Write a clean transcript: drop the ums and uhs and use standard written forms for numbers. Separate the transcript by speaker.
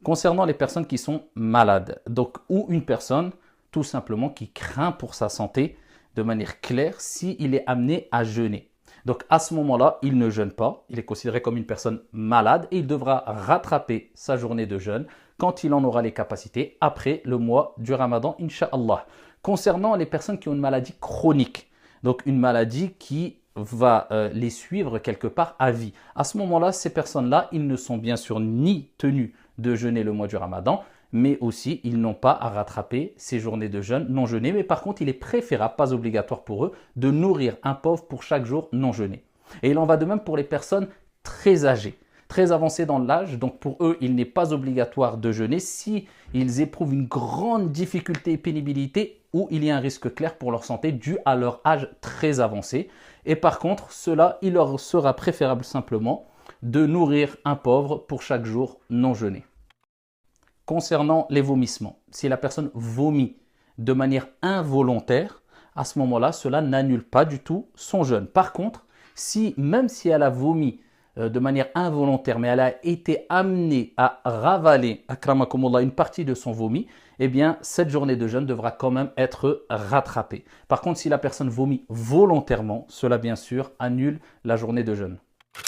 Speaker 1: Concernant les personnes qui sont malades, donc ou une personne tout simplement qui craint pour sa santé de manière claire s'il est amené à jeûner. Donc à ce moment-là, il ne jeûne pas, il est considéré comme une personne malade et il devra rattraper sa journée de jeûne quand il en aura les capacités après le mois du Ramadan, Inch'Allah. Concernant les personnes qui ont une maladie chronique, donc une maladie qui va les suivre quelque part à vie. À ce moment-là, ces personnes-là, ils ne sont bien sûr ni tenus de jeûner le mois du Ramadan, mais aussi ils n'ont pas à rattraper ces journées de jeûne non jeûnées. Mais par contre, il est préférable, pas obligatoire pour eux, de nourrir un pauvre pour chaque jour non jeûné. Et il en va de même pour les personnes très âgées, très avancées dans l'âge. Donc pour eux, il n'est pas obligatoire de jeûner si ils éprouvent une grande difficulté et pénibilité ou il y a un risque clair pour leur santé dû à leur âge très avancé. Et par contre, cela, il leur sera préférable simplement de nourrir un pauvre pour chaque jour non jeûné. Concernant les vomissements, si la personne vomit de manière involontaire, à ce moment-là, cela n'annule pas du tout son jeûne. Par contre, même si elle a vomi de manière involontaire, mais elle a été amenée à ravaler, akramakumullah, une partie de son vomi, eh bien, cette journée de jeûne devra quand même être rattrapée. Par contre, si la personne vomit volontairement, cela bien sûr annule la journée de jeûne.